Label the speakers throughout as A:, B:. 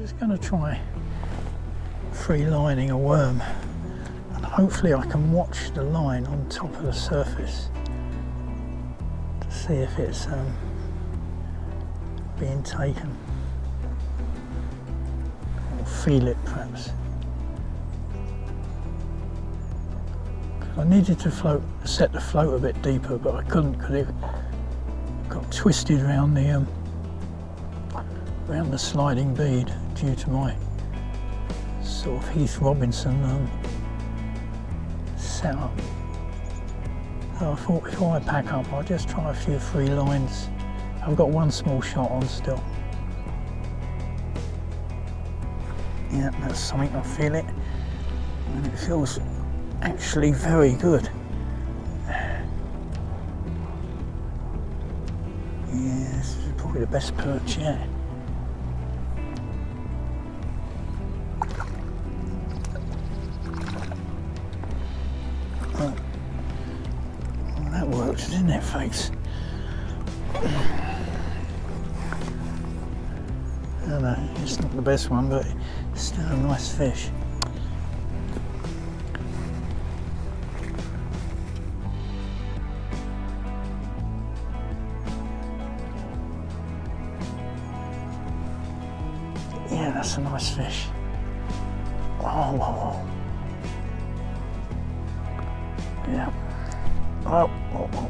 A: just going to try free lining a worm, and hopefully I can watch the line on top of the surface to see if it's being taken, or feel it perhaps. I needed to set the float a bit deeper, but I couldn't because it got twisted around the sliding bead due to my sort of Heath Robinson setup. So I thought before I pack up, I'll just try a few free lines. I've got one small shot on still. Yeah, that's something. I feel it, and it feels actually very good. Yeah, this is probably the best perch yet. Oh, that works, didn't it, folks? I don't know, it's not the best one, but it's still a nice fish. Yeah, that's a nice fish. Oh, whoa, whoa. Yeah. Oh, oh, oh.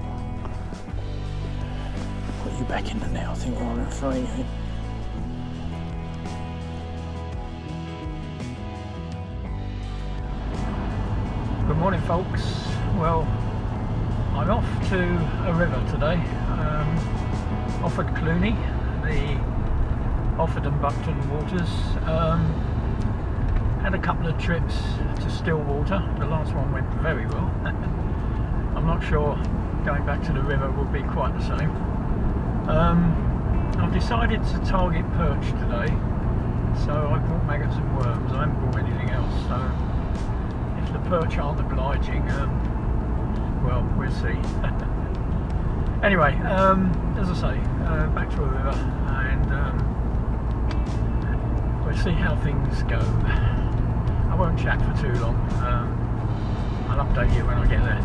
A: Put you back in the net, I think, rather than throwing you. Good morning, folks. Well, I'm off to a river today. Offord Cluny, the Offord and Buckton waters. Had a couple of trips to Stillwater. The last one went very well. I'm not sure going back to the river would be quite the same. I've decided to target perch today, so I brought maggots and worms. I haven't brought anything else, so if the perch aren't obliging, well, we'll see. Anyway, as I say, back to a river, and we'll see how things go. I won't chat for too long. I'll update you when I get there.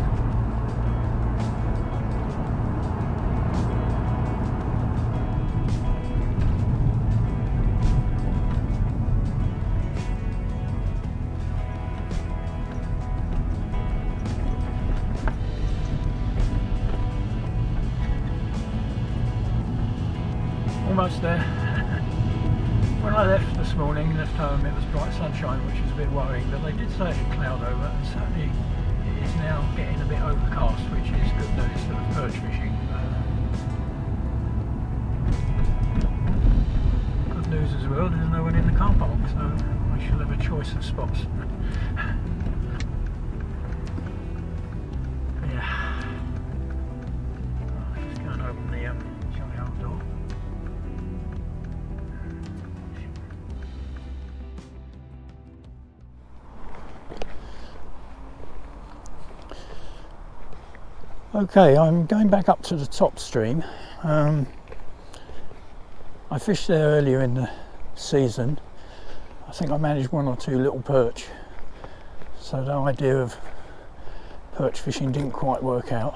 A: Almost there. When I left this morning, left home, it was bright sunshine, which was a bit worrying, but they did say it would cloud over, and certainly it is now getting a bit overcast, which is good news for the perch fishing. Good news as well, there's no one in the car park, so I shall have a choice of spots. Yeah. Just going to open the jolly old door. Okay, I'm going back up to the top stream. I fished there earlier in the season. I think I managed one or two little perch, so the idea of perch fishing didn't quite work out.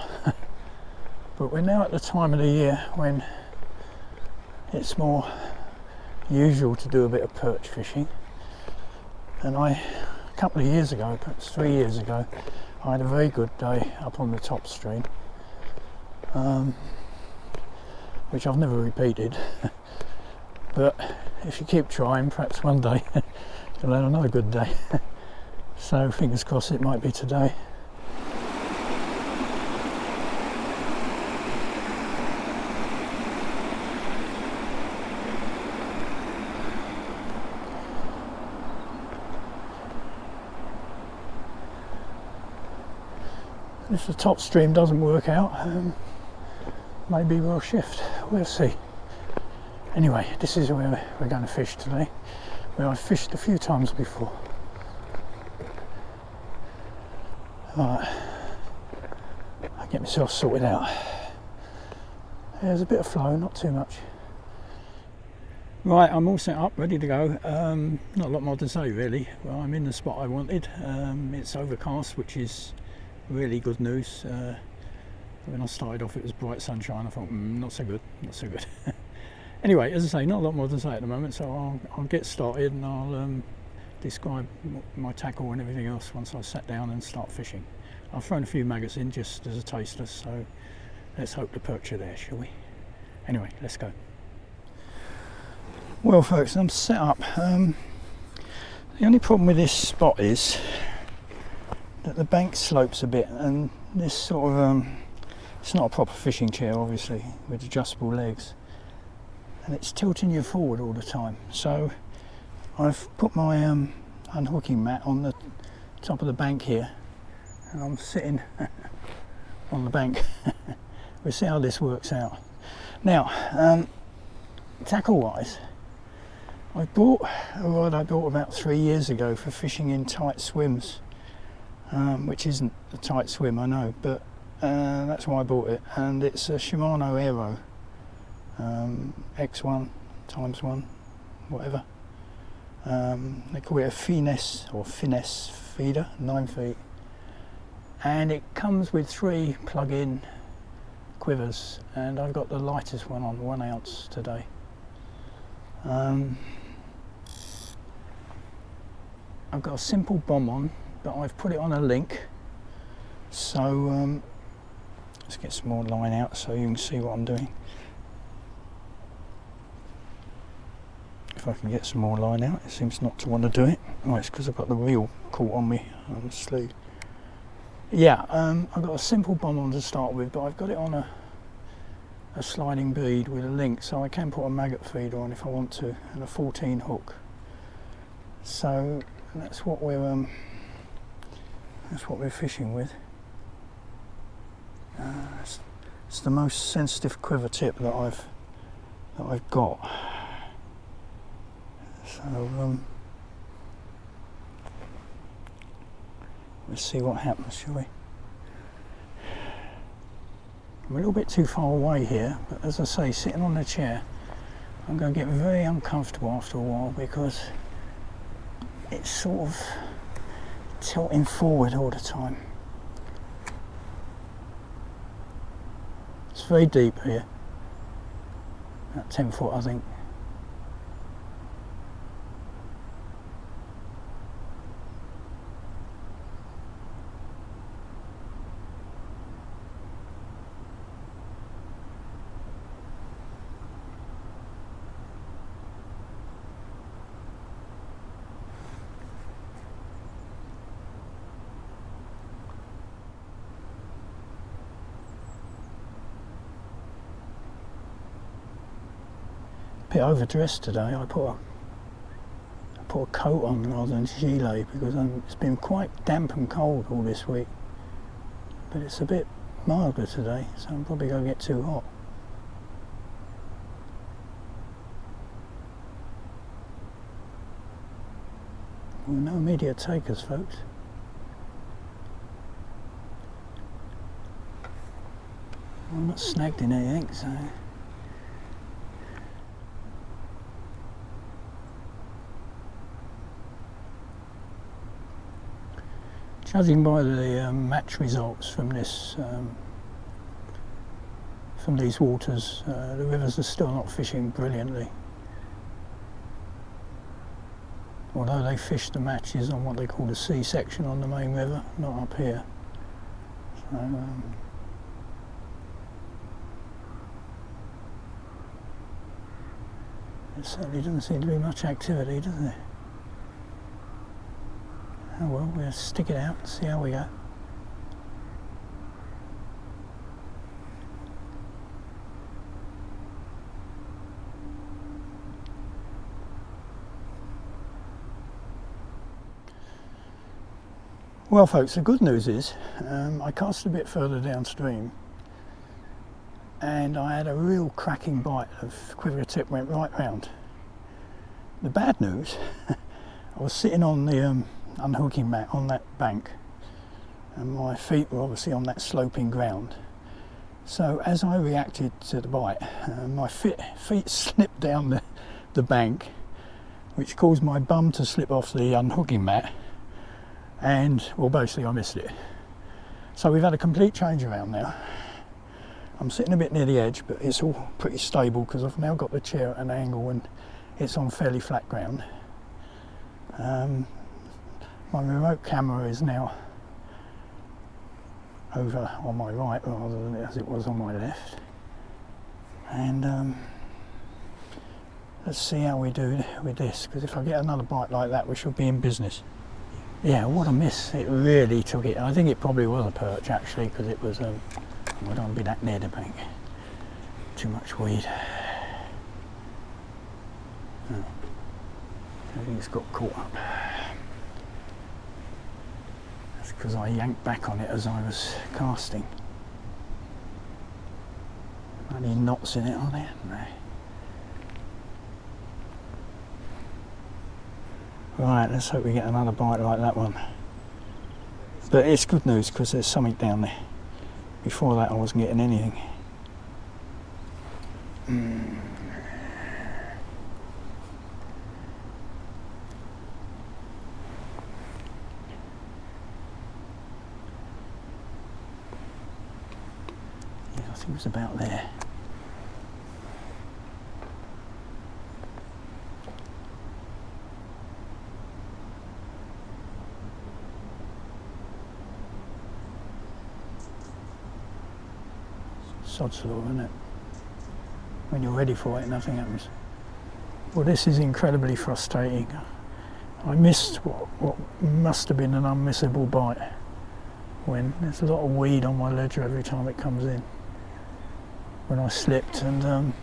A: But we're now at the time of the year when it's more usual to do a bit of perch fishing, and a couple of years ago, perhaps 3 years ago, I had a very good day up on the top stream, which I've never repeated. But if you keep trying, perhaps one day you'll have another good day. So fingers crossed it might be today. If the top stream doesn't work out, maybe we'll shift, we'll see. Anyway, this is where we're going to fish today, where I've fished a few times before. Alright, I'll get myself sorted out. There's a bit of flow, not too much. Right, I'm all set up, ready to go. Not a lot more to say really. Well, I'm in the spot I wanted. It's overcast, which is really good news. When I started off it was bright sunshine. I thought, not so good, not so good. Anyway, as I say, not a lot more to say at the moment, so I'll get started and I'll describe my tackle and everything else once I sat down and start fishing. I've thrown a few maggots in just as a taster, so let's hope the perch are there, shall we? Anyway, let's go. Well folks, I'm set up. The only problem with this spot is that the bank slopes a bit, and this sort of it's not a proper fishing chair obviously with adjustable legs, and it's tilting you forward all the time. So I've put my unhooking mat on the top of the bank here and I'm sitting on the bank. We'll see how this works out. Now tackle wise, I bought a rod I bought about 3 years ago for fishing in tight swims, which isn't a tight swim, I know, but that's why I bought it, and it's a Shimano Aero X1 ×1, whatever. They call it a finesse feeder, 9 feet, and it comes with 3 plug-in quivers, and I've got the lightest one on, 1 ounce today. I've got a simple bomb on, but I've put it on a link, so let's get some more line out so you can see what I'm doing. If I can get some more line out, it seems not to want to do it. Oh, it's because I've got the reel caught on me on the sleeve. Yeah, I've got a simple bomb on to start with, but I've got it on a sliding bead with a link, so I can put a maggot feeder on if I want to, and a 14 hook. So that's what we're fishing with. It's the most sensitive quiver tip that I've got. So let's see what happens, shall we? I'm a little bit too far away here, but as I say, sitting on the chair, I'm going to get very uncomfortable after a while because it's sort of tilting forward all the time. It's very deep here, about 10 foot I think. Bit overdressed today. I put a coat on rather than gilet because it's been quite damp and cold all this week, but it's a bit milder today, so I'm probably going to get too hot. Well, no immediate takers, folks. I'm not snagged in anything, so judging by the match results from this, from these waters, the rivers are still not fishing brilliantly. Although they fish the matches on what they call the C section on the main river, not up here. So, there certainly doesn't seem to be much activity, does there? Oh well, we'll stick it out and see how we go. Well folks, the good news is I cast a bit further downstream and I had a real cracking bite. The quiver tip went right round. The bad news, I was sitting on the unhooking mat on that bank and my feet were obviously on that sloping ground. So as I reacted to the bite, my feet slipped down the bank, which caused my bum to slip off the unhooking mat, and well, basically I missed it. So we've had a complete change around now. I'm sitting a bit near the edge, but it's all pretty stable because I've now got the chair at an angle and it's on fairly flat ground. My remote camera is now over on my right rather than as it was on my left. And let's see how we do with this, because if I get another bite like that we should be in business. Yeah, what a miss. It really took it. I think it probably was a perch actually, because it was I don't want to be that near the bank. Too much weed. Oh, I think it's got caught up. That's because I yanked back on it as I was casting. Any knots in it, are there? No. Right, let's hope we get another bite like that one. But it's good news because there's something down there. Before that I wasn't getting anything. Yeah, I think it was about there. Sod's law, isn't it? When you're ready for it, nothing happens. Well, this is incredibly frustrating. I missed what must have been an unmissable bite, when there's a lot of weed on my ledger every time it comes in. When I slipped, and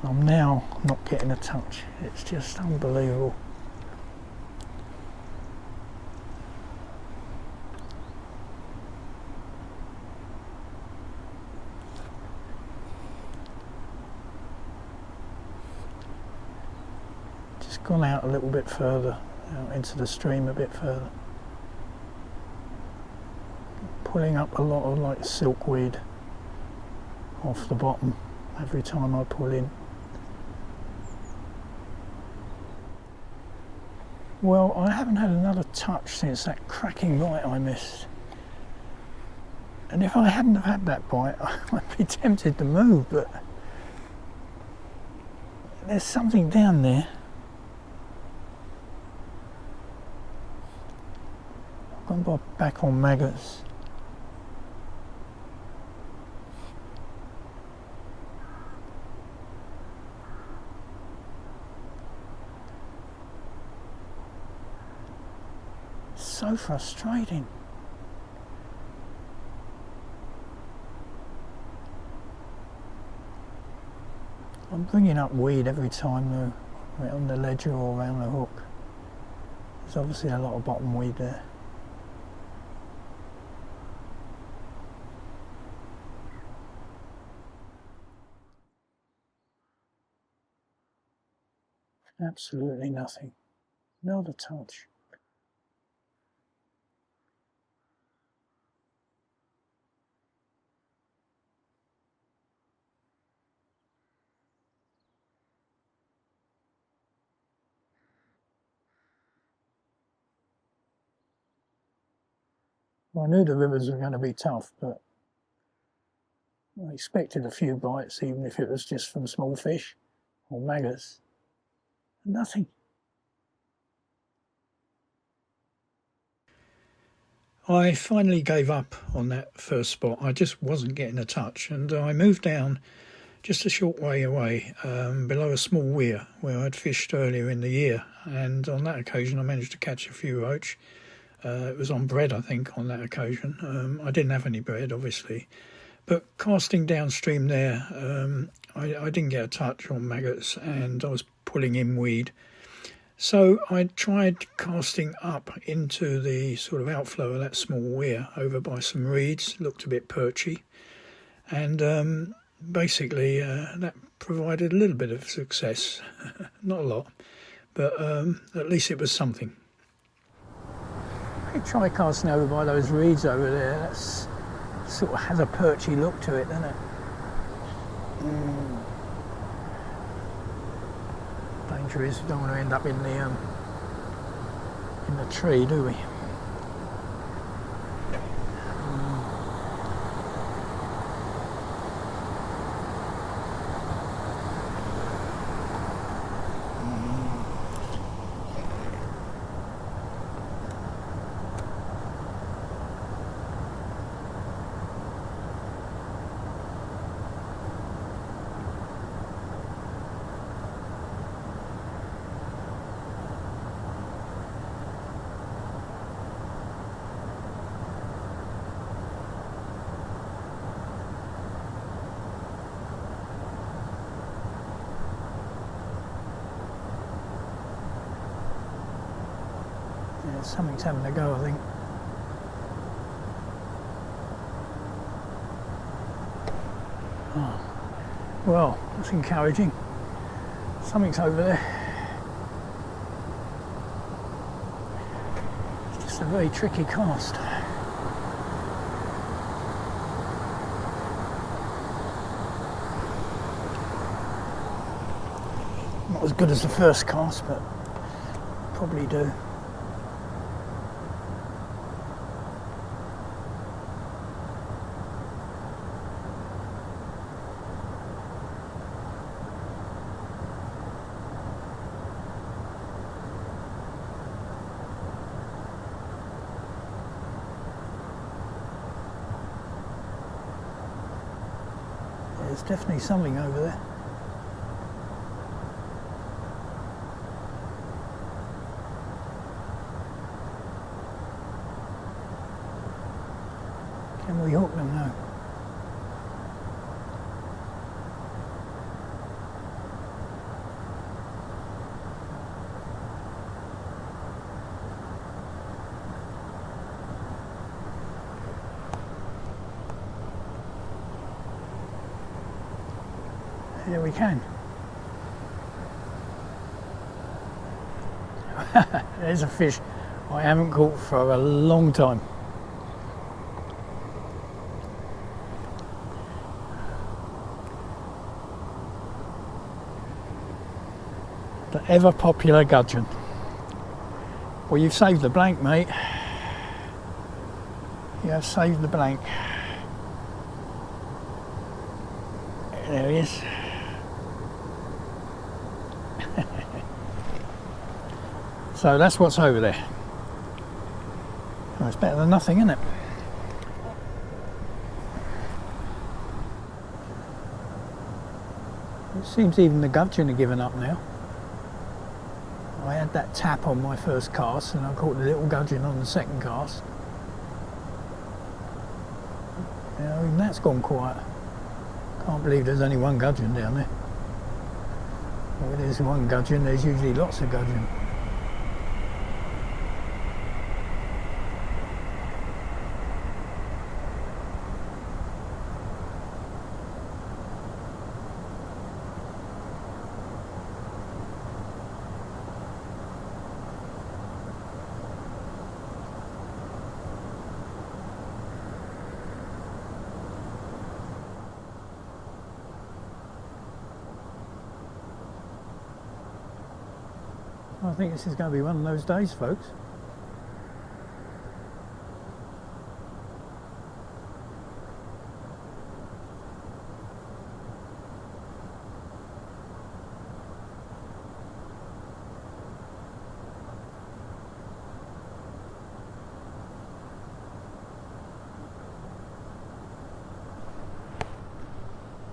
A: I'm now not getting a touch. It's just unbelievable. Gone out a little bit further, out into the stream a bit further. Pulling up a lot of like silkweed off the bottom every time I pull in. Well, I haven't had another touch since that cracking bite I missed. And if I hadn't have had that bite, I'd be tempted to move, but there's something down there. Gone back on maggots. So frustrating. I'm bringing up weed every time though, right on the ledger or around the hook. There's obviously a lot of bottom weed there. Absolutely nothing. Not a touch. Well, I knew the rivers were going to be tough, but I expected a few bites, even if it was just from small fish or maggots. Nothing. I finally gave up on that first spot. I just wasn't getting a touch, and I moved down just a short way away, below a small weir where I'd fished earlier in the year, and on that occasion I managed to catch a few roach. It was on bread, I think, on that occasion. I didn't have any bread, obviously, but casting downstream there, I didn't get a touch on maggots, and I was pulling in weed. So I tried casting up into the sort of outflow of that small weir over by some reeds. Looked a bit perchy, and basically that provided a little bit of success. Not a lot, but at least it was something. I try casting over by those reeds over there. That's sort of has a perchy look to it, doesn't it? danger is. We don't want to end up in the tree, do we? Yeah, something's having a go, I think. Oh. Well, that's encouraging. Something's over there. It's just a very tricky cast. Not as good as the first cast, but probably do. There's definitely something over there. Can we hook them now? Yeah, we can. There's a fish I haven't caught for a long time. The ever popular gudgeon. Well, you've saved the blank, mate. You have saved the blank. There he is. So that's what's over there. Oh, it's better than nothing, isn't it? It seems even the gudgeon are giving up now. I had that tap on my first cast and I caught the little gudgeon on the second cast. Yeah, even that's gone quiet. Can't believe there's only one gudgeon down there. Well, there's one gudgeon, there's usually lots of gudgeon. I think this is going to be one of those days, folks.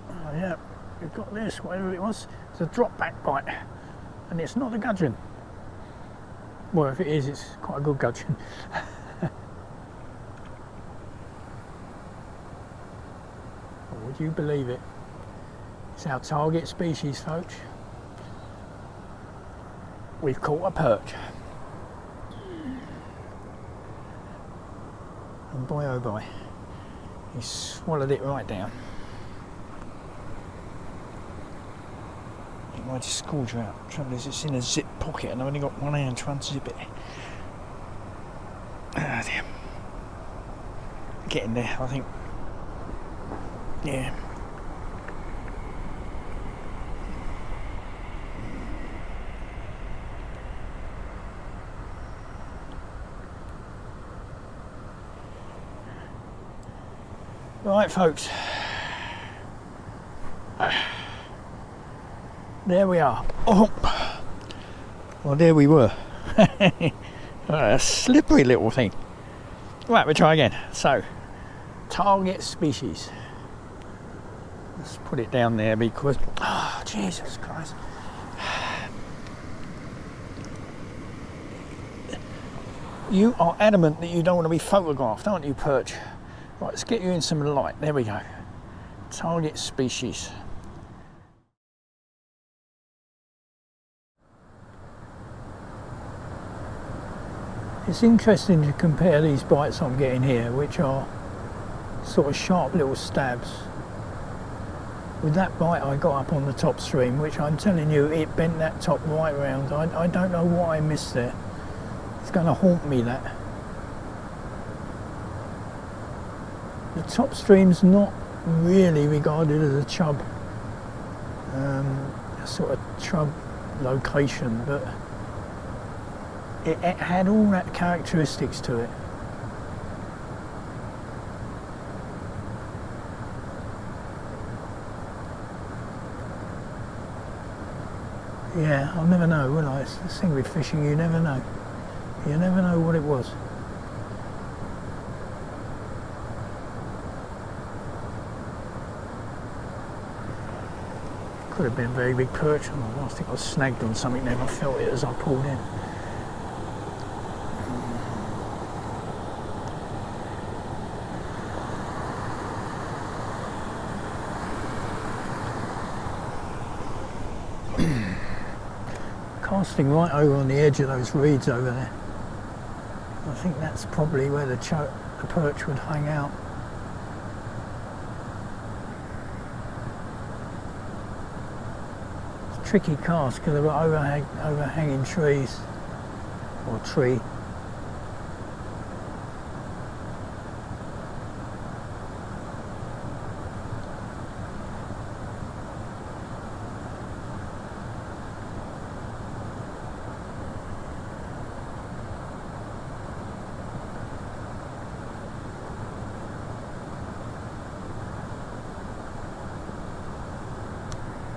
A: Oh yeah, we've got this, whatever it was. It's a drop back bite, and it's not a gudgeon. Well, if it is, it's quite a good gudgeon. Would you believe it? It's our target species, folks. We've caught a perch. And boy oh boy, he swallowed it right down. It might just scourge her out. The trouble is, it's in a zip pocket and I've only got one hand to unzip it. Ah, damn. Getting there, I think. Yeah. Right folks, there we are. Oh, well there we were. A slippery little thing. Right, we'll try again. So, target species. Let's put it down there because, oh Jesus Christ. You are adamant that you don't want to be photographed, aren't you, perch? Right, let's get you in some light. There we go. Target species. It's interesting to compare these bites I'm getting here, which are sort of sharp little stabs, with that bite I got up on the top stream, which I'm telling you, it bent that top right round. I don't know what I missed there. It's going to haunt me, that. The top stream's not really regarded as a chub, a sort of chub location, but it had all that characteristics to it. Yeah, I'll never know, will I? It's the thing with fishing, you never know. You never know what it was. Could have been a very big perch. I think I was snagged on something there. I felt it as I pulled in. Casting right over on the edge of those reeds over there. I think that's probably where the perch would hang out. Tricky cast because of overhanging trees or tree.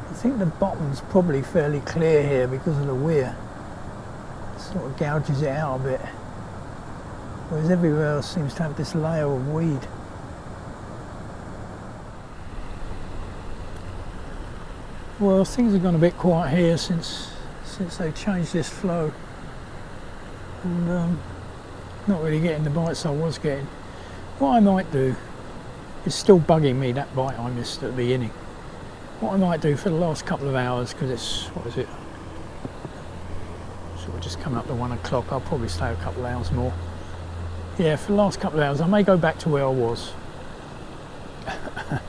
A: I think the bottom's probably fairly clear here because of the weir. It sort of gouges it out a bit, whereas everywhere else seems to have this layer of weed. Well, things have gone a bit quiet here since they changed this flow, and not really getting the bites I was getting. What I might do is still bugging me, that bite I missed at the beginning. What I might do for the last couple of hours, because it's, what is it, sort of just coming up to 1 o'clock, I'll probably stay a couple of hours more. Yeah, for the last couple of hours I may go back to where I was.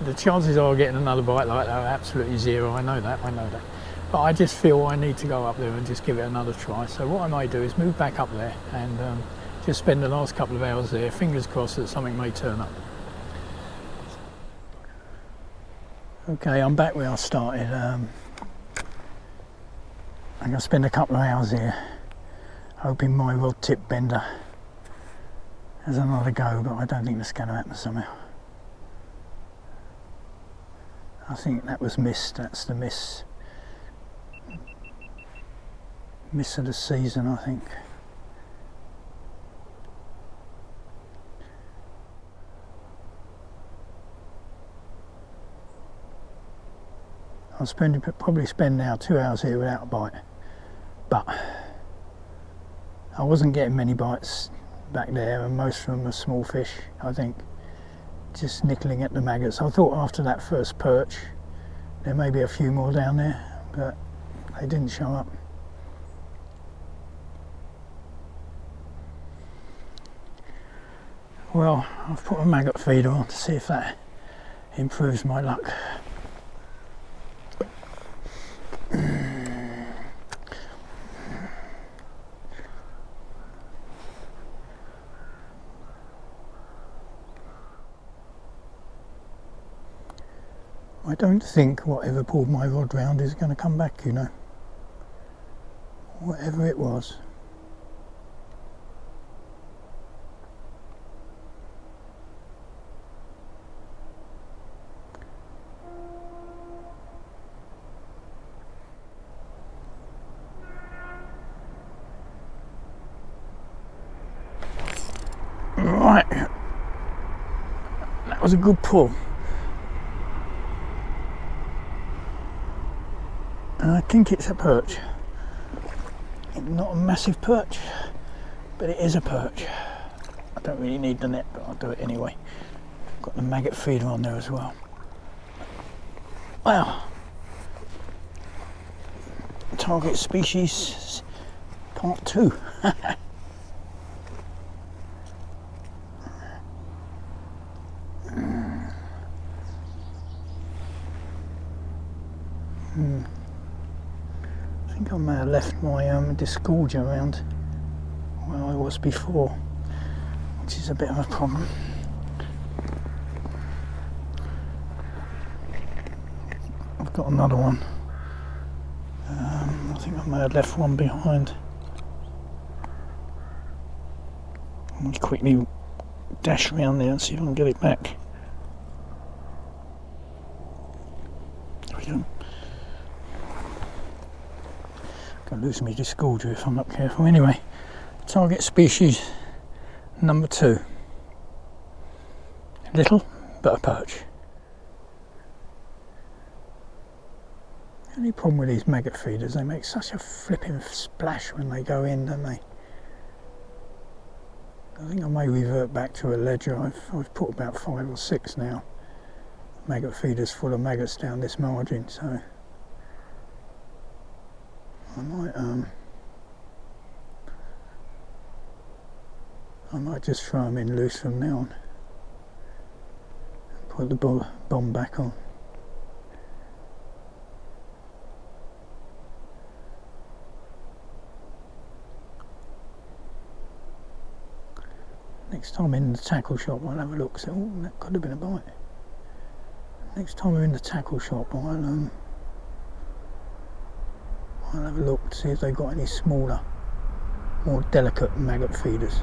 A: The chances are getting another bite like that are absolutely zero, I know that. But I just feel I need to go up there and just give it another try. So what I may do is move back up there and just spend the last couple of hours there, fingers crossed that something may turn up. Okay, I'm back where I started. I'm going to spend a couple of hours here, hoping my rod tip bender has another go, but I don't think that's going to happen somehow. I think that was missed. That's the miss of the season, I think. I'll probably spend now 2 hours here without a bite, but I wasn't getting many bites back there, and most of them were small fish, I think, just nickling at the maggots. I thought after that first perch there may be a few more down there, but they didn't show up. Well, I've put a maggot feeder on to see if that improves my luck. I don't think whatever pulled my rod round is going to come back, you know. Whatever it was. Right, that was a good pull. And I think it's a perch. Not a massive perch, but it is a perch. I don't really need the net, but I'll do it anyway. Got the maggot feeder on there as well. Wow. Target species part 2. I think I may have left my disgorger around where I was before, which is a bit of a problem. I've got another one. I think I may have left one behind. I'm going to quickly dash around there and see if I can get it back. There we go. Gonna lose me disgorger if I'm not careful. Anyway, target species number 2. Little, but a perch. The only problem with these maggot feeders, they make such a flipping splash when they go in, don't they? I think I may revert back to a ledger. I've put about 5 or 6 now. Maggot feeders full of maggots down this margin, so I might just throw them in loose from now on. Put the bomb back on. Next time in the tackle shop I'll have a look. So, oh, that could have been a bite. Next time we're in the tackle shop I'll have a look to see if they've got any smaller, more delicate maggot feeders.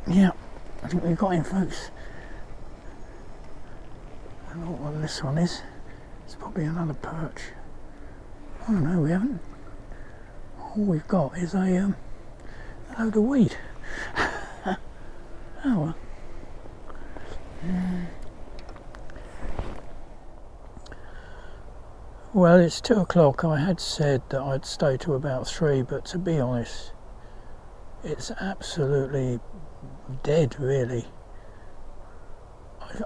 A: Yeah, I think we've got him, folks. I don't know what this one is. It's probably another perch. Oh no, we haven't. All we've got is a load of weed. Oh well. Well, it's 2 o'clock. I had said that I'd stay to about 3, but to be honest, it's absolutely dead, really.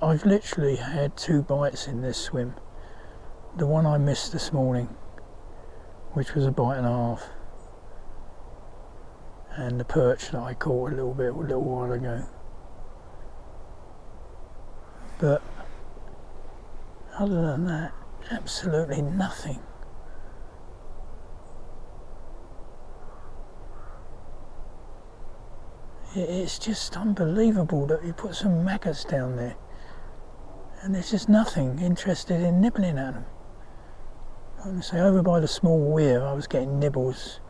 A: I've literally had 2 bites in this swim. The one I missed this morning, which was a bite and a half, and the perch that I caught a little while ago. But other than that, absolutely nothing. It's just unbelievable that you put some maggots down there and there's just nothing interested in nibbling at them. I'm going to say, over by the small weir I was getting nibbles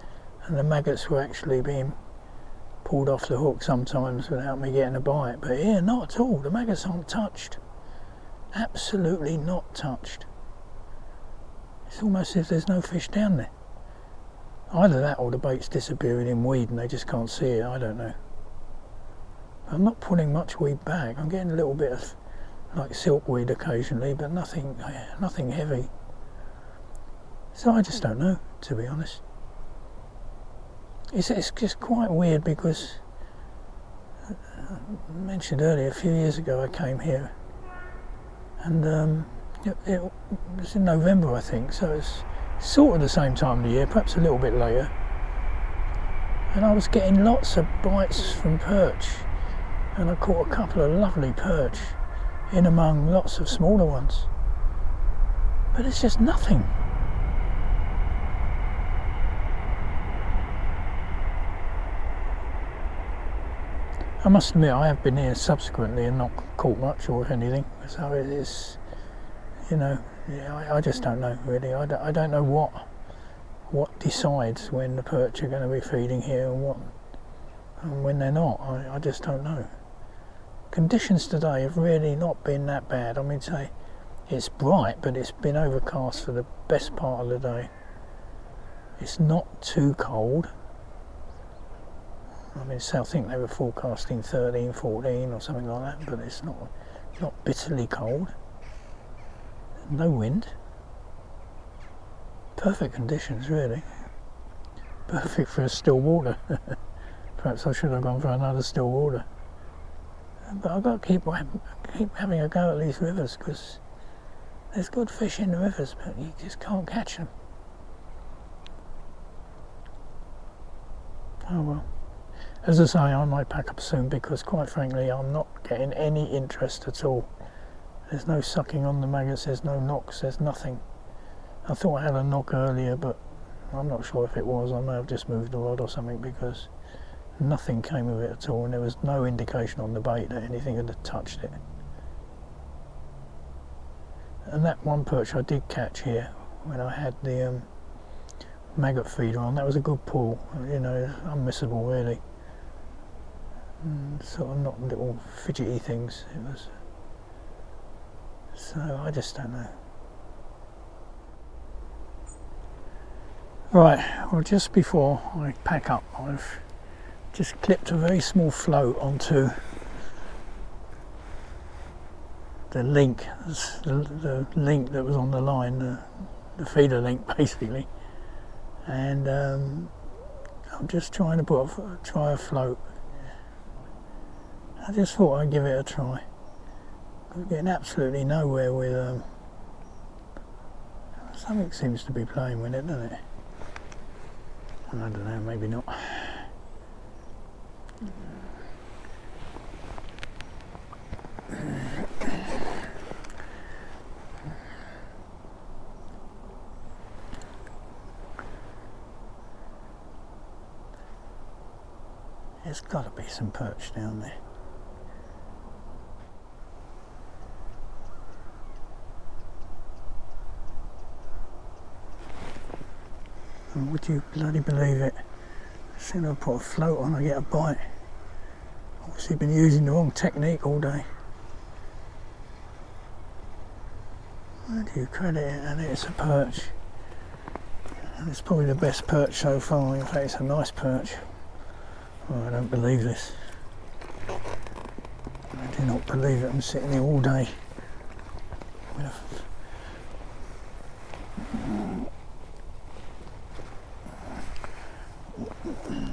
A: and the maggots were actually being pulled off the hook sometimes without me getting a bite, but here not at all. The maggots aren't touched. Absolutely not touched. It's almost as if there's no fish down there. Either that or the bait's disappearing in weed and they just can't see it, I don't know. I'm not pulling much weed back. I'm getting a little bit of like silkweed occasionally, but nothing heavy. So I just don't know, to be honest. It's just quite weird because I mentioned earlier, a few years ago I came here and it was in November, I think, so it's sort of the same time of the year, perhaps a little bit later, and I was getting lots of bites from perch, and I caught a couple of lovely perch in among lots of smaller ones, but it's just nothing. I must admit I have been here subsequently and not caught much or anything, so it is, you know, yeah, I just don't know really. I don't know what decides when the perch are going to be feeding here and when they're not. I just don't know. conditions today have really not been that bad. I mean, say it's bright, but it's been overcast for the best part of the day. It's not too cold. I mean, so I think they were forecasting 13, 14 or something like that, but it's not bitterly cold. No wind. Perfect conditions, really. Perfect for a still water. Perhaps I should have gone for another still water. But I've got to keep having a go at these rivers, because there's good fish in the rivers, but you just can't catch them. Oh well. As I say, I might pack up soon, because quite frankly I'm not getting any interest at all. There's no sucking on the maggots, there's no knocks, there's nothing. I thought I had a knock earlier, but I'm not sure if it was. I may have just moved the rod or something, because nothing came of it at all, and there was no indication on the bait that anything had touched it. And that one perch I did catch here when I had the maggot feeder on, that was a good pull, you know, unmissable really. Sort of not little fidgety things, it was. So I just don't know. Right, well, just before I pack up, I've just clipped a very small float onto the link, the link that was on the line, the feeder link basically, and I'm just trying to try a float. I just thought I'd give it a try. I'm getting absolutely nowhere with something seems to be playing with it, doesn't it? I don't know, maybe not. There's got to be some perch down there. And would you bloody believe it? As soon as I put a float on, I get a bite. Obviously been using the wrong technique all day. Where do you credit it? And it's a perch. And it's probably the best perch so far. In fact, it's a nice perch. Oh, I don't believe this. I do not believe it. I'm sitting here all day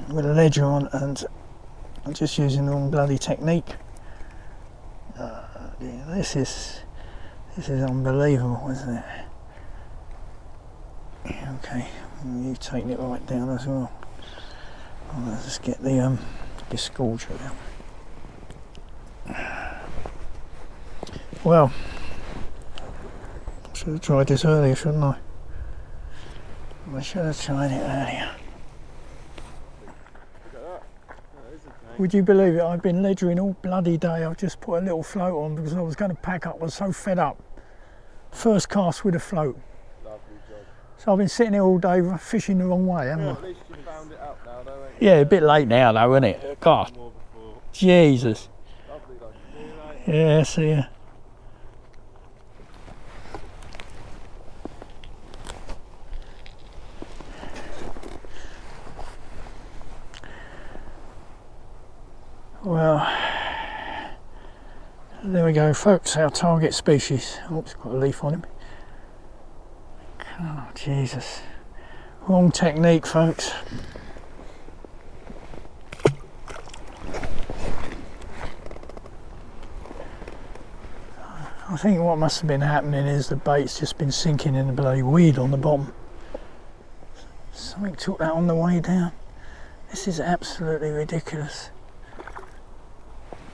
A: with a ledger on, and I'm just using the wrong bloody technique. Yeah, this is unbelievable, isn't it? Okay, you've taken it right down as well. Let's just get the disgorger out. Well, should have tried this earlier, shouldn't I? I should have tried it earlier. Would you believe it? I've been ledgering all bloody day. I've just put a little float on because I was going to pack up. I was so fed up. First cast with a float.
B: Lovely job.
A: So I've been sitting here all day fishing the wrong way, haven't I?
B: At least you found it out now, though, ain't you?
A: Yeah, a bit late now though, isn't it? God. Jesus.
B: Lovely, like you, mate.
A: Yeah, see ya. Well, there we go, folks, our target species. Oh, it's got a leaf on him. Oh, Jesus. Wrong technique, folks. I think what must have been happening is the bait's just been sinking in the bloody weed on the bottom. Something took that on the way down. This is absolutely ridiculous.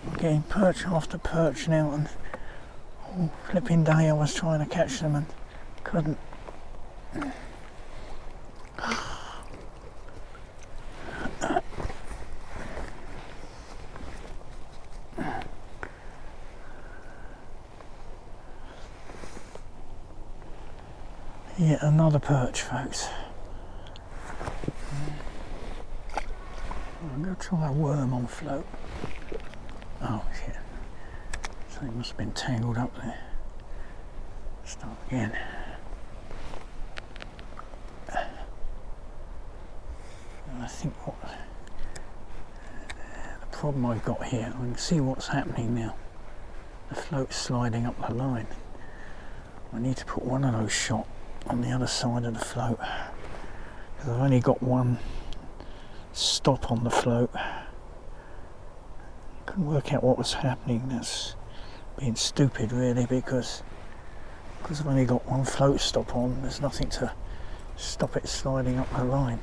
A: I'm getting perch after perch now, and all flipping day I was trying to catch them and couldn't. Yet another perch, folks. I'm going to try a worm on float. Oh shit. So it must have been tangled up there. Start again. And I think what the problem I've got here, I can see what's happening now. The float's sliding up the line. I need to put one of those shot on the other side of the float, because I've only got one stop on the float. Couldn't work out what was happening. That's being stupid really, because I've only got one float stop on, there's nothing to stop it sliding up the line.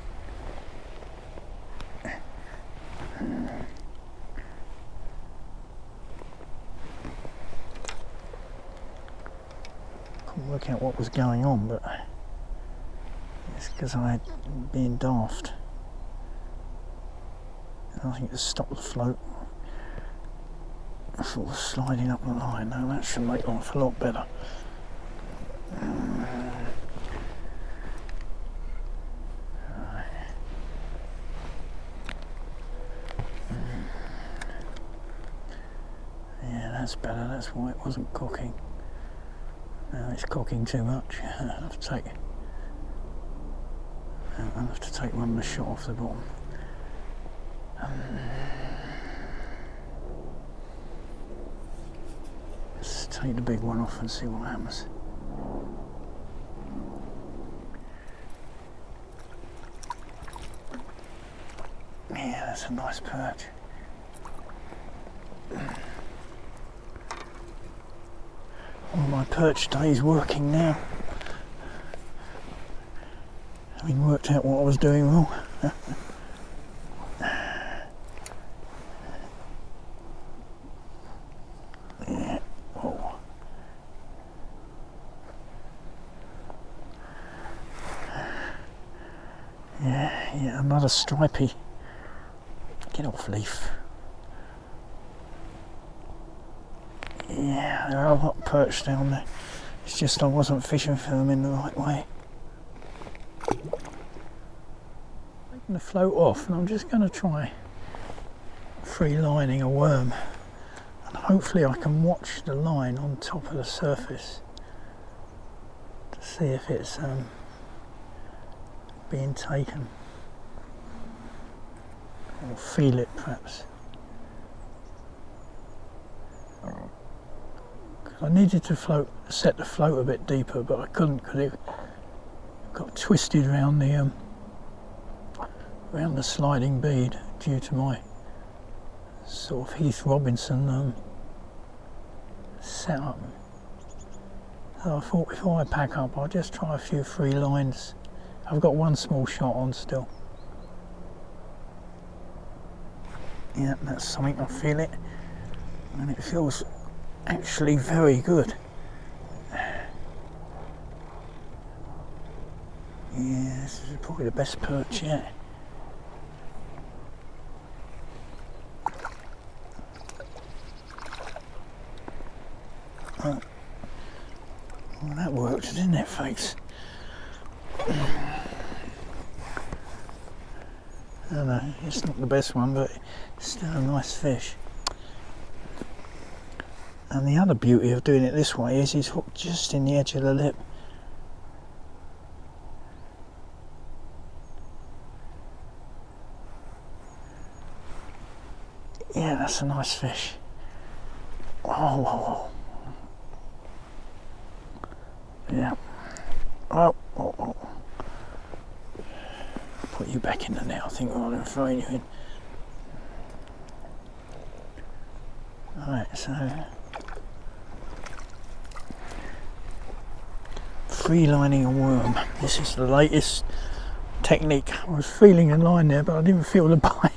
A: Couldn't work out what was going on, but it's because I had been daft. Nothing to stop the float sort of sliding up the line. Now that should make life a lot better. Yeah, that's better. That's why it wasn't cocking. Now it's cocking too much. I'll have to take one of the shot off the bottom. Let's take the big one off and see what happens. Yeah, that's a nice perch. All my perch days working now. Having worked out what I was doing wrong. Yeah. Oh. Yeah, another stripey. Get off, leaf. Yeah, there are a lot of perch down there. It's just I wasn't fishing for them in the right way. Taking the float off, and I'm just going to try free lining a worm, and hopefully I can watch the line on top of the surface to see if it's being taken, or feel it perhaps. I needed to set the float a bit deeper, but I couldn't because it got twisted around the sliding bead due to my sort of Heath Robinson setup. So I thought before I pack up, I'll just try a few free lines. I've got one small shot on still. Yeah, that's something. I feel it, and it feels actually very good. Yeah, this is probably the best perch yet. Oh. Well, that worked, didn't it, folks? I don't know, it's not the best one, but it's still a nice fish. And the other beauty of doing it this way is he's hooked just in the edge of the lip. Yeah, that's a nice fish. Oh. Yeah. Oh. Put you back in the net, I think, rather than throwing you in. Alright, so free lining a worm. This is the latest technique. I was feeling a line there, but I didn't feel the bite.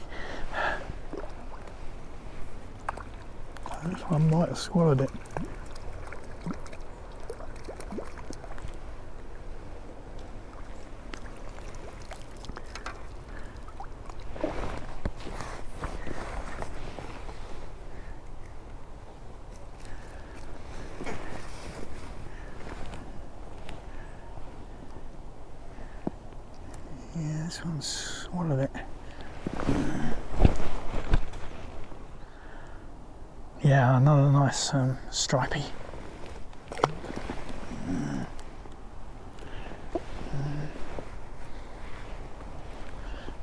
A: This one might have swallowed it. Yeah, this one swallowed it. Yeah, Yeah, another nice stripey.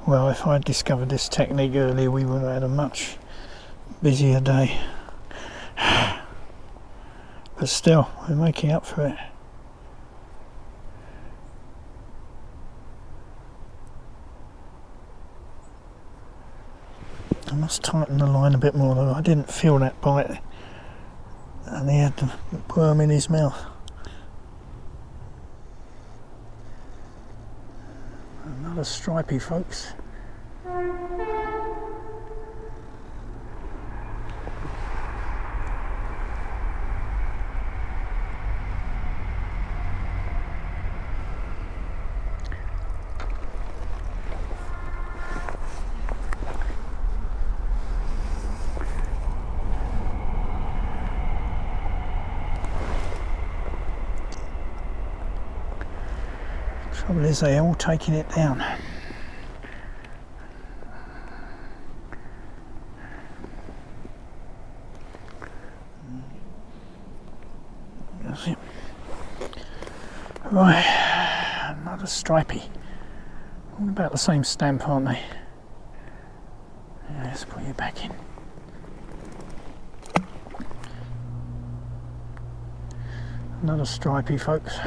A: Well, if I'd discovered this technique earlier, we would have had a much busier day. But still, we're making up for it. I must tighten the line a bit more though. I didn't feel that bite. And he had the worm in his mouth. Another stripey, folks. Trouble is, they're all taking it down. That's it. Right, another stripey. All about the same stamp, aren't they? Yeah, let's put you back in. Another stripey, folks.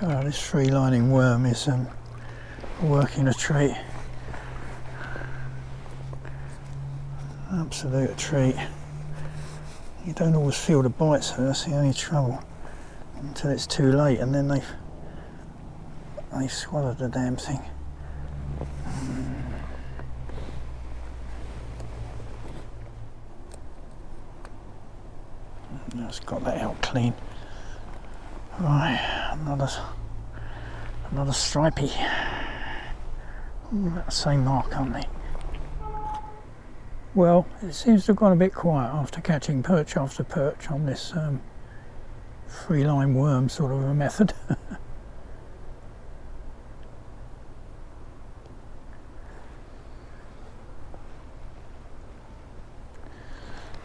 A: Oh, this free-lining worm is working a treat. Absolute treat. You don't always feel the bites, so that's the only trouble. Until it's too late, and then they've swallowed the damn thing. Just got that out clean. Right, another stripey. About the same mark, aren't they? Well, it seems to have gone a bit quiet after catching perch after perch on this free line worm sort of a method.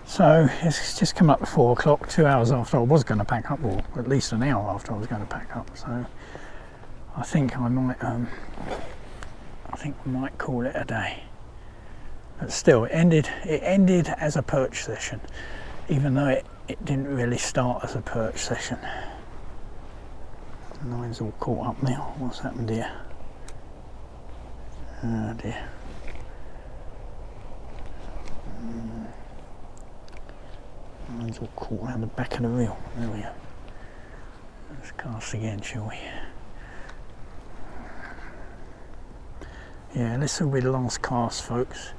A: So it's just come up to 4 o'clock, 2 hours after I was going to pack up, or at least an hour after I was going to pack up. So I think I might call it a day. But still, it ended as a perch session, even though it didn't really start as a perch session. The line's all caught up now. What's happened here? Oh dear. Line's all caught around the back of the reel. There we go. Let's cast again, shall we? Yeah, this will be the last cast, folks.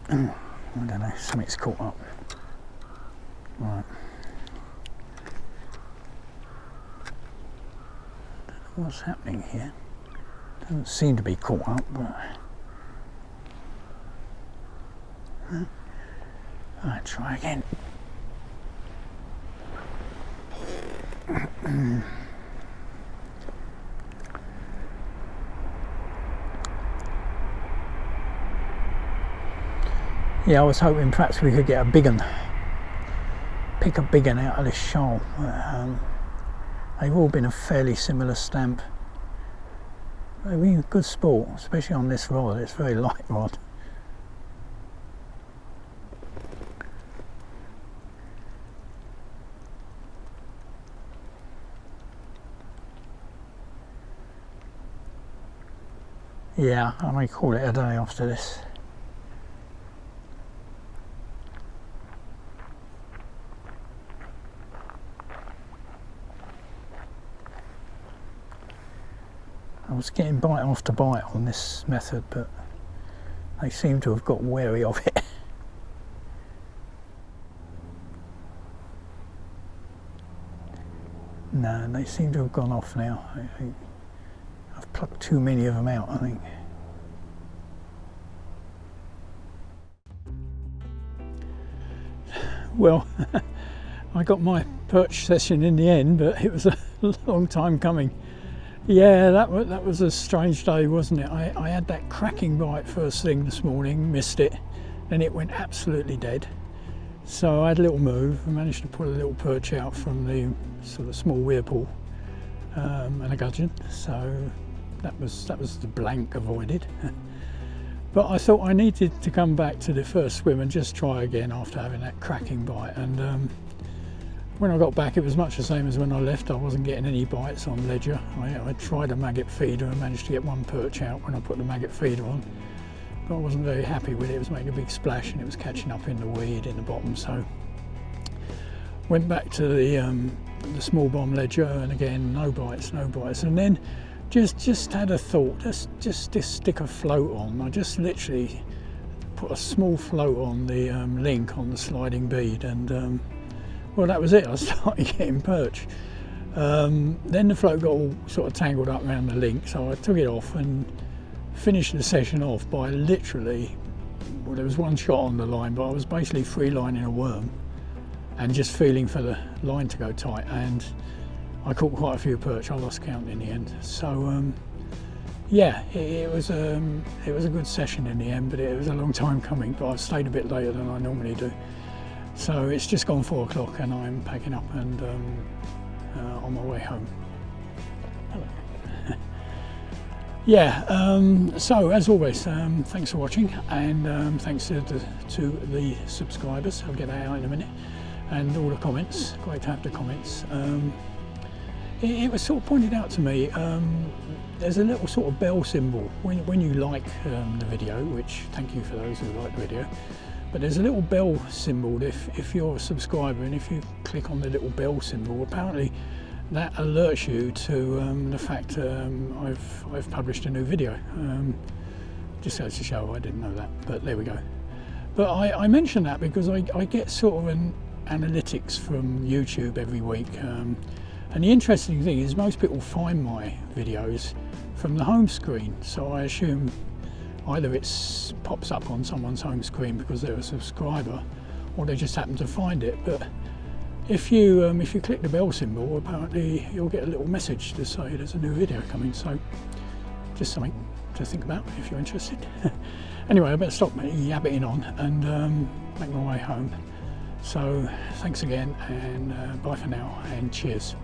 A: I don't know, something's caught up. Right. Don't know what's happening here. Doesn't seem to be caught up, but... Alright, try again. Yeah, I was hoping perhaps we could get a big one, pick a big one out of this shoal. They've all been a fairly similar stamp. They've been good sport, especially on this rod. It's a very light rod. Yeah, I may call it a day after this. I was getting bite after bite on this method, but they seem to have got wary of it. No, they seem to have gone off now. Plucked too many of them out, I think. Well, I got my perch session in the end, but it was a long time coming. Yeah, that was a strange day, wasn't it? I had that cracking bite first thing this morning, missed it, then it went absolutely dead. So I had a little move, I managed to pull a little perch out from the sort of small weir pool, and a gudgeon. So that was the blank avoided. But I thought I needed to come back to the first swim and just try again after having that cracking bite. And when I got back, it was much the same as when I left. I wasn't getting any bites on ledger. I tried a maggot feeder and managed to get one perch out when I put the maggot feeder on. But I wasn't very happy with it. It was making a big splash and it was catching up in the weed in the bottom. So went back to the small bomb ledger, and again, no bites. And then just had a thought, just stick a float on. I just literally put a small float on the link on the sliding bead, and well, that was it. I started getting perch. Then the float got all sort of tangled up around the link, so I took it off and finished the session off by literally, well, there was one shot on the line, but I was basically free lining a worm and just feeling for the line to go tight, and I caught quite a few perch. I lost count in the end. So yeah, it was a good session in the end, but it was a long time coming. But I stayed a bit later than I normally do. So it's just gone 4 o'clock and I'm packing up and on my way home. Hello. Yeah, so as always, thanks for watching, and thanks to the subscribers. I'll get that out in a minute, and all the comments. Great to have the comments. It was sort of pointed out to me, there's a little sort of bell symbol when you like the video, which thank you for those who like the video. But there's a little bell symbol if you're a subscriber, and if you click on the little bell symbol, apparently that alerts you to the fact I've published a new video. Just goes to show I didn't know that, but there we go. But I mention that because I get sort of an analytics from YouTube every week, and the interesting thing is most people find my videos from the home screen, so I assume either it pops up on someone's home screen because they're a subscriber, or they just happen to find it. But if you click the bell symbol, apparently you'll get a little message to say there's a new video coming. So just something to think about if you're interested. Anyway, I better stop yabbiting on and make my way home. So thanks again, and bye for now, and cheers.